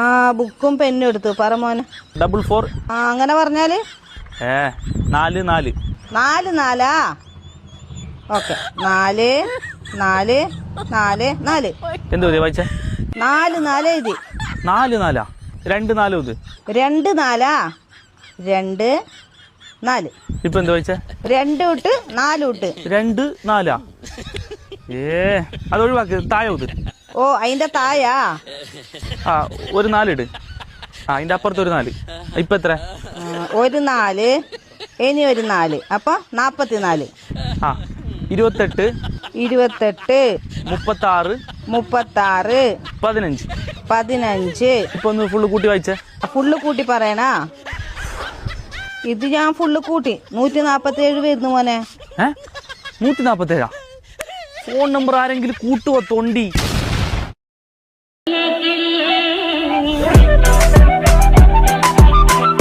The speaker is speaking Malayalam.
ആ ബുക്കും പെന്നും എടുത്തു പറ മോനെ. 4 ആ അങ്ങനെ പറഞ്ഞാല് 4 4 4 4 ഓക്കെ 4 4 4 4 എന്ത് മതി വായിച്ചേ? 4 4 എഴുതി. 4 4 2 4 ഇത് 2 4 2 4. ഇപ്പൊ എന്ത് വായിച്ചേ? 2 വിട്ട് 4 വിട്ട് 2 4 അത് ഒഴിവാക്കി താഴെ ഇത്. ഓ അതിന്റെ തായാ ആ ഒരു 4 ഇട്. ആ അതിന്റെ അപ്പുറത്ത് ഒരു 4. ഇപ്പൊ എത്ര? ഒരു 4 ഇനി ഒരു 4 അപ്പൊ 44. ആ 28 28 36 36 15. 15. ഇപ്പൊ ഒന്ന് ഫുള്ള് കൂട്ടി വായിച്ചേ. ഫുള്ള് കൂട്ടി പറയണാ? ഇത് ഞാൻ ഫുള്ള് കൂട്ടി 147 വരുന്നു മോനെ. 147? ഫോൺ നമ്പർ ആരെങ്കിലും കൂട്ടുവോ തൊണ്ടി?